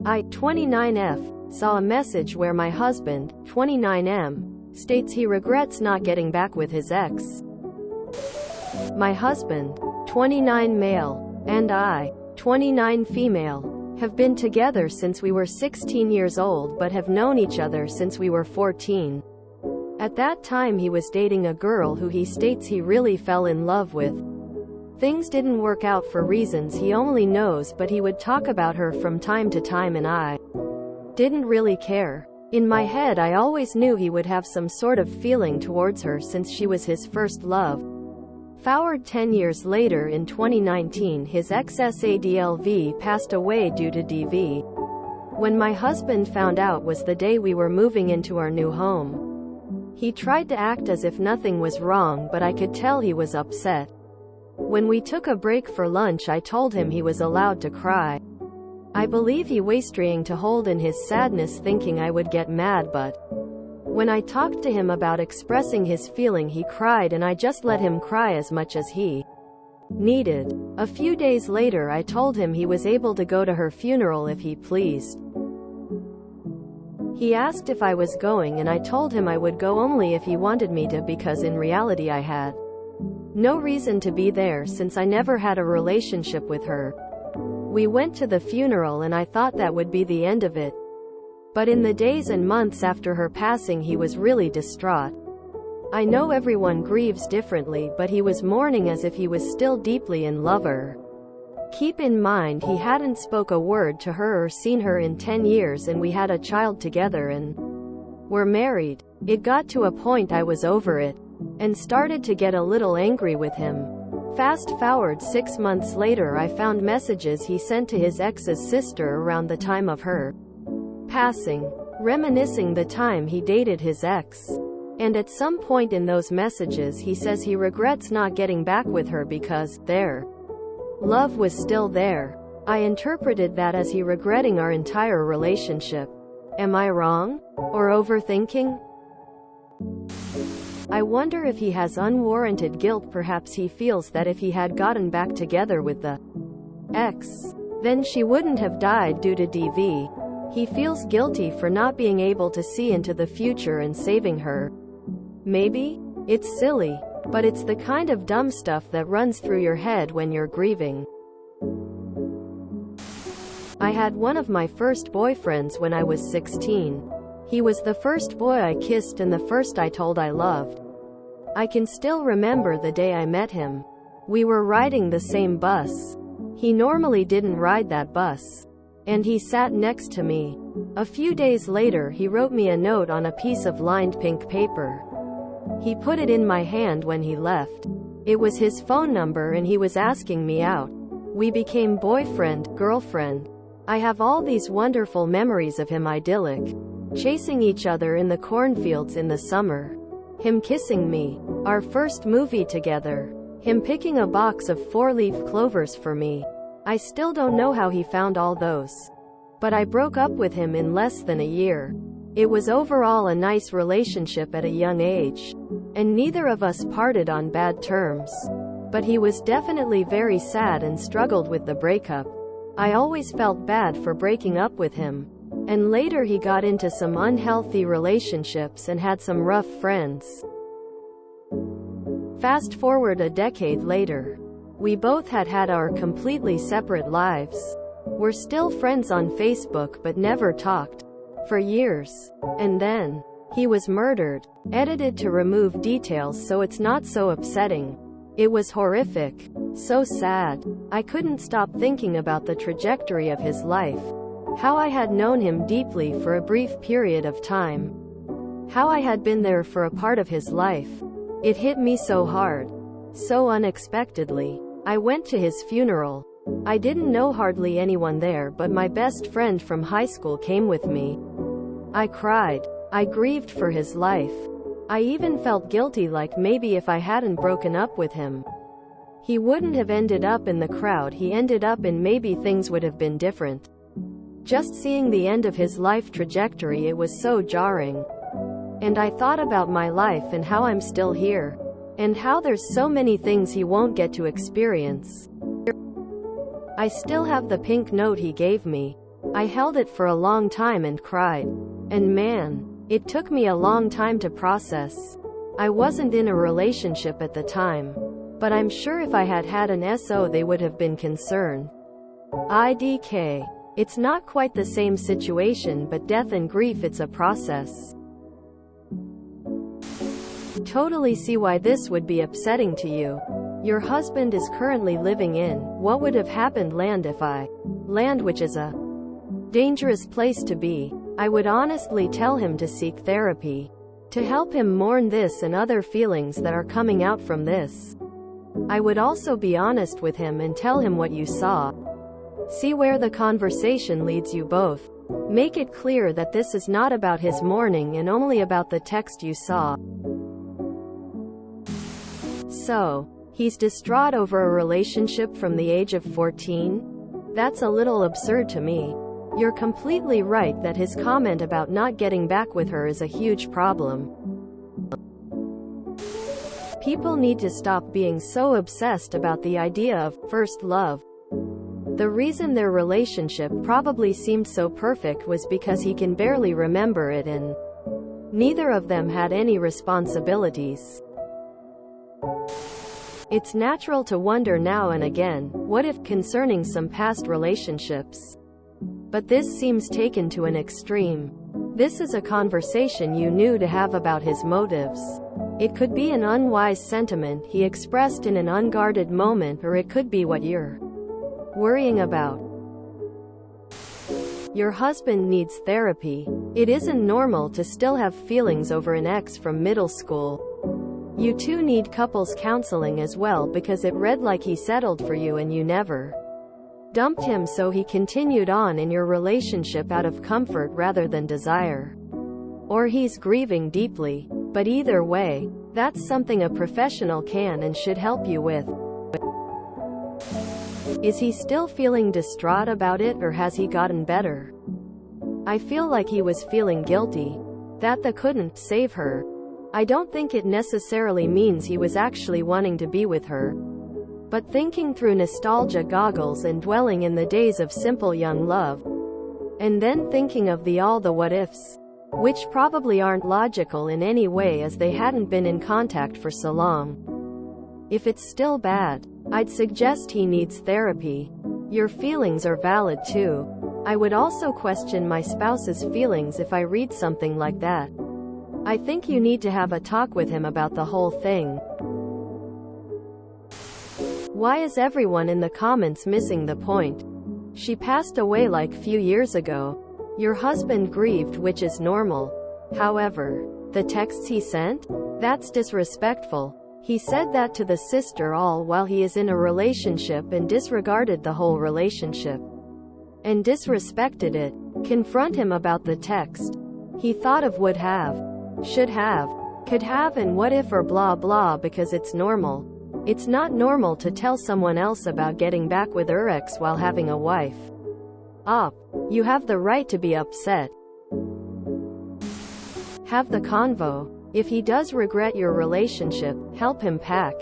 I, 29F, saw a message where my husband, 29M, states he regrets not getting back with his ex. My husband, 29 male, and I, 29 female, have been together since we were 16 years old but have known each other since we were 14. At that time he was dating a girl who he states he really fell in love with. Things didn't work out for reasons he only knows, but he would talk about her from time to time and I didn't really care. In my head I always knew he would have some sort of feeling towards her since she was his first love. Forward 10 years later in 2019 his ex-SADLV passed away due to DV. When my husband found out was the day we were moving into our new home. He tried to act as if nothing was wrong, but I could tell he was upset. When we took a break for lunch I told him he was allowed to cry. I believe he was trying to hold in his sadness thinking I would get mad, but when I talked to him about expressing his feeling he cried and I just let him cry as much as he needed. A few days later I told him he was able to go to her funeral if he pleased. He asked if I was going and I told him I would go only if he wanted me to, because in reality I had no reason to be there since I never had a relationship with her. We went to the funeral and I thought that would be the end of it. But in the days and months after her passing he was really distraught. I know everyone grieves differently, but he was mourning as if he was still deeply in love with her. Keep in mind he hadn't spoke a word to her or seen her in 10 years and we had a child together and were married. It got to a point I was over it and started to get a little angry with him. Fast forward 6 months later I found messages he sent to his ex's sister around the time of her passing, reminiscing the time he dated his ex. And at some point in those messages he says he regrets not getting back with her because their love was still there. I interpreted that as he regretting our entire relationship. Am I wrong? Or overthinking? I wonder if he has unwarranted guilt. Perhaps he feels that if he had gotten back together with the ex, then she wouldn't have died due to DV. He feels guilty for not being able to see into the future and saving her. Maybe? It's silly, but it's the kind of dumb stuff that runs through your head when you're grieving. I had one of my first boyfriends when I was 16. He was the first boy I kissed and the first I told I loved. I can still remember the day I met him. We were riding the same bus. He normally didn't ride that bus. And he sat next to me. A few days later he wrote me a note on a piece of lined pink paper. He put it in my hand when he left. It was his phone number and he was asking me out. We became boyfriend, girlfriend. I have all these wonderful memories of him idyllic, chasing each other in the cornfields in the summer. Him kissing me. Our first movie together. Him picking a box of 4-leaf clovers for me. I still don't know how he found all those. But I broke up with him in less than a year. It was overall a nice relationship at a young age. And neither of us parted on bad terms. But he was definitely very sad and struggled with the breakup. I always felt bad for breaking up with him. And later he got into some unhealthy relationships and had some rough friends. Fast forward a decade later. We both had our completely separate lives. We're still friends on Facebook but never talked for years. And then he was murdered. Edited to remove details so it's not so upsetting. It was horrific. So sad. I couldn't stop thinking about the trajectory of his life. How I had known him deeply for a brief period of time. How I had been there for a part of his life. It hit me so hard. So unexpectedly. I went to his funeral. I didn't know hardly anyone there, but my best friend from high school came with me. I cried. I grieved for his life. I even felt guilty, like maybe if I hadn't broken up with him, he wouldn't have ended up in the crowd he ended up in. Maybe things would have been different. Just seeing the end of his life trajectory, it was so jarring. And I thought about my life and how I'm still here. And how there's so many things he won't get to experience. I still have the pink note he gave me. I held it for a long time and cried. And man, it took me a long time to process. I wasn't in a relationship at the time, but I'm sure if I had had an SO they would have been concerned. IDK. It's not quite the same situation, but death and grief, it's a process. Totally see why this would be upsetting to you. Your husband is currently living in what would have happened land if I land, which is a dangerous place to be. I would honestly tell him to seek therapy to help him mourn this and other feelings that are coming out from this. I would also be honest with him and tell him what you saw. See where the conversation leads you both. Make it clear that this is not about his mourning and only about the text you saw. So, he's distraught over a relationship from the age of 14? That's a little absurd to me. You're completely right that his comment about not getting back with her is a huge problem. People need to stop being so obsessed about the idea of first love. The reason their relationship probably seemed so perfect was because he can barely remember it and neither of them had any responsibilities. It's natural to wonder now and again, what if, concerning some past relationships. But this seems taken to an extreme. This is a conversation you knew to have about his motives. It could be an unwise sentiment he expressed in an unguarded moment, or it could be what you're worrying about. Your husband needs therapy. It isn't normal to still have feelings over an ex from middle school. You two need couples counseling as well, because it read like he settled for you and you never dumped him, so he continued on in your relationship out of comfort rather than desire. Or he's grieving deeply. But either way, that's something a professional can and should help you with. Is he still feeling distraught about it, or has he gotten better? I feel like he was feeling guilty that the couldn't save her. I don't think it necessarily means he was actually wanting to be with her, but thinking through nostalgia goggles and dwelling in the days of simple young love, and then thinking of all the what-ifs, which probably aren't logical in any way as they hadn't been in contact for so long. If it's still bad, I'd suggest he needs therapy. Your feelings are valid too. I would also question my spouse's feelings if I read something like that. I think you need to have a talk with him about the whole thing. Why is everyone in the comments missing the point? She passed away like few years ago. Your husband grieved, which is normal. However, the texts he sent? That's disrespectful. He said that to the sister all while he is in a relationship and disregarded the whole relationship. And disrespected it. Confront him about the text. He thought of would have, should have, could have and what if or blah blah because it's normal. It's not normal to tell someone else about getting back with her ex while having a wife. You have the right to be upset. Have the convo. If he does regret your relationship, help him pack.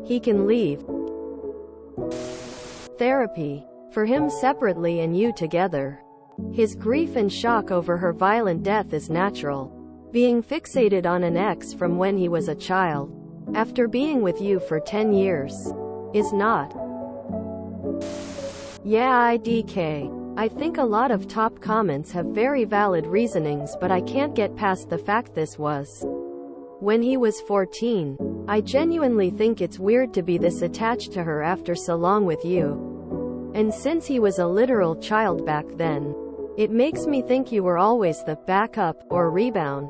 He can leave. Therapy. For him separately and you together. His grief and shock over her violent death is natural. Being fixated on an ex from when he was a child, after being with you for 10 years, is not. Yeah, IDK. I think a lot of top comments have very valid reasonings, but I can't get past the fact this was when he was 14. I genuinely think it's weird to be this attached to her after so long with you. And since he was a literal child back then, it makes me think you were always the backup or rebound.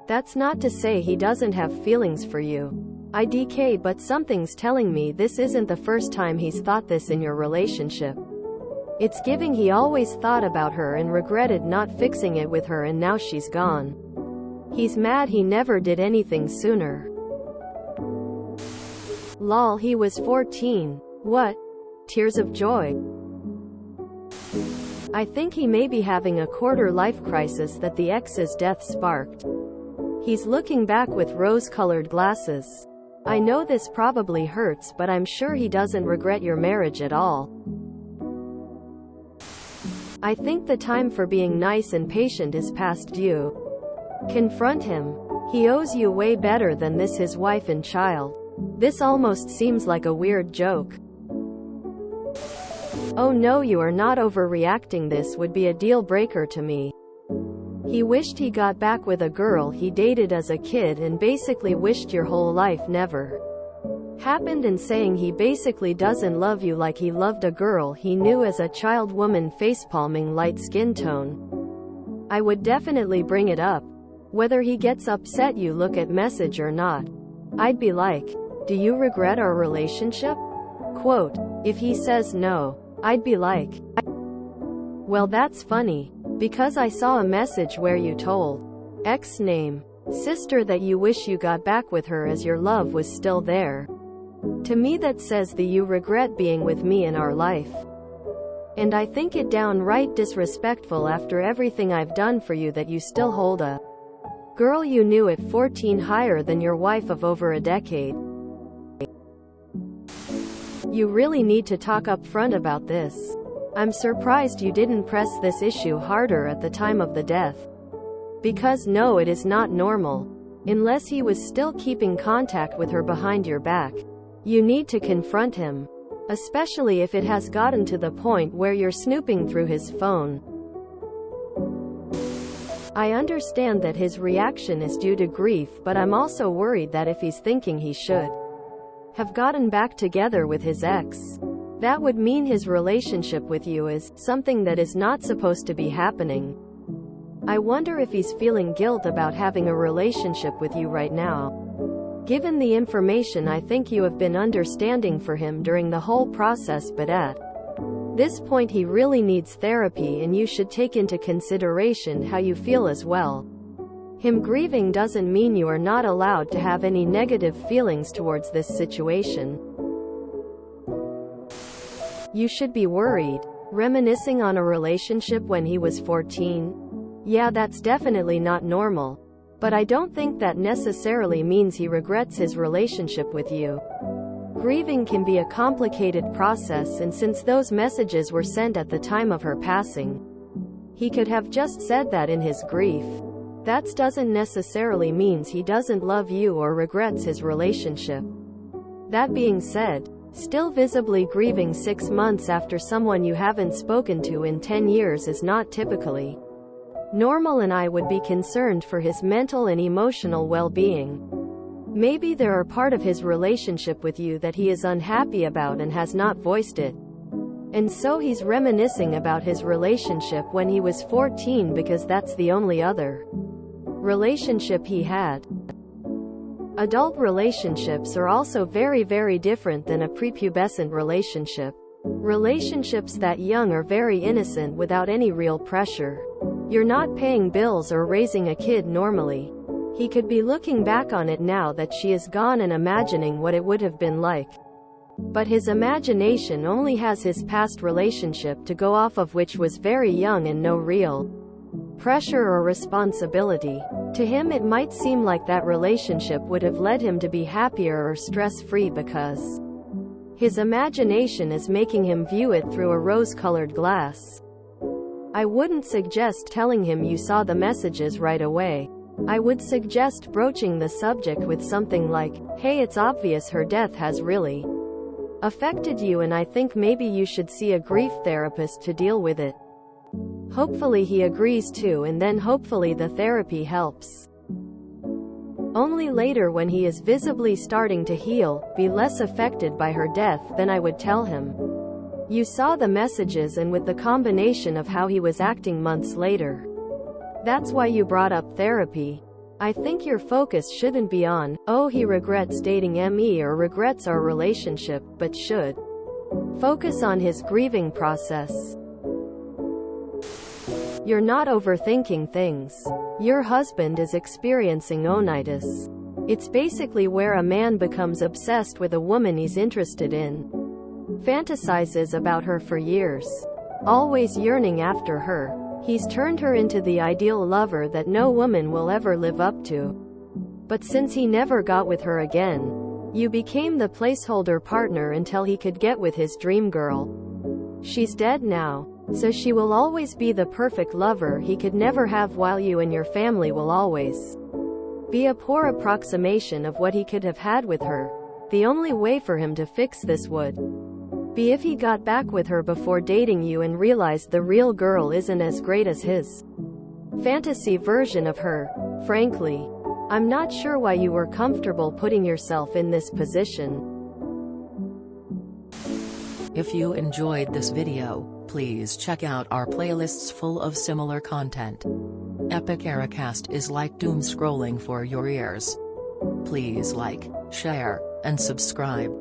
That's not to say he doesn't have feelings for you, IDK, but something's telling me this isn't the first time he's thought this in your relationship. It's giving he always thought about her and regretted not fixing it with her, and now she's gone. He's mad he never did anything sooner. Lol, he was 14. What? Tears of joy. I think he may be having a quarter-life crisis that the ex's death sparked. He's looking back with rose-colored glasses. I know this probably hurts, but I'm sure he doesn't regret your marriage at all. I think the time for being nice and patient is past due. Confront him. He owes you way better than this, his wife and child. This almost seems like a weird joke. Oh no, you are not overreacting. This would be a deal breaker to me. He wished he got back with a girl he dated as a kid and basically wished your whole life never happened, and saying he basically doesn't love you like he loved a girl he knew as a child. Woman facepalming, light skin tone. I would definitely bring it up. Whether he gets upset you look at message or not. I'd be like, do you regret our relationship? Quote, if he says no, I'd be like, well, that's funny, because I saw a message where you told X name sister that you wish you got back with her as your love was still there. To me that says that you regret being with me in our life. And I think it downright disrespectful after everything I've done for you that you still hold a girl you knew at 14 higher than your wife of over a decade. You really need to talk up front about this. I'm surprised you didn't press this issue harder at the time of the death. Because no, it is not normal. Unless he was still keeping contact with her behind your back. You need to confront him. Especially if it has gotten to the point where you're snooping through his phone. I understand that his reaction is due to grief, but I'm also worried that if he's thinking he should have gotten back together with his ex, that would mean his relationship with you is something that is not supposed to be happening. I wonder if he's feeling guilt about having a relationship with you right now. Given the information, I think you have been understanding for him during the whole process, but at this point he really needs therapy, and you should take into consideration how you feel as well. Him grieving doesn't mean you are not allowed to have any negative feelings towards this situation. You should be worried. Reminiscing on a relationship when he was 14? Yeah, that's definitely not normal. But I don't think that necessarily means he regrets his relationship with you. Grieving can be a complicated process, and since those messages were sent at the time of her passing, he could have just said that in his grief. That doesn't necessarily mean he doesn't love you or regrets his relationship. That being said, still visibly grieving 6 months after someone you haven't spoken to in 10 years is not typically normal, and I would be concerned for his mental and emotional well-being. Maybe there are part of his relationship with you that he is unhappy about and has not voiced it. And so he's reminiscing about his relationship when he was 14 because that's the only other relationship he had. Adult relationships are also very, very different than a prepubescent relationship. Relationships that young are very innocent without any real pressure. You're not paying bills or raising a kid normally. He could be looking back on it now that she is gone and imagining what it would have been like. But his imagination only has his past relationship to go off of, which was very young and no real pressure or responsibility. To him it might seem like that relationship would have led him to be happier or stress-free because his imagination is making him view it through a rose-colored glass. I wouldn't suggest telling him you saw the messages right away. I would suggest broaching the subject with something like, hey, it's obvious her death has really affected you, and I think maybe you should see a grief therapist to deal with it. Hopefully he agrees too, and then hopefully the therapy helps. Only later, when he is visibly starting to heal, be less affected by her death, then I would tell him you saw the messages, and with the combination of how he was acting months later, that's why you brought up therapy. I think your focus shouldn't be on, oh, he regrets dating me or regrets our relationship, but should focus on his grieving process. You're not overthinking things. Your husband is experiencing onitis. It's basically where a man becomes obsessed with a woman he's interested in, fantasizes about her for years, always yearning after her. He's turned her into the ideal lover that no woman will ever live up to. But since he never got with her again, you became the placeholder partner until he could get with his dream girl. She's dead now. So she will always be the perfect lover he could never have, while you and your family will always be a poor approximation of what he could have had with her. The only way for him to fix this would be if he got back with her before dating you and realized the real girl isn't as great as his fantasy version of her. Frankly, I'm not sure why you were comfortable putting yourself in this position. If you enjoyed this video, please check out our playlists full of similar content. Epic Ericast is like doom scrolling for your ears. Please like, share, and subscribe.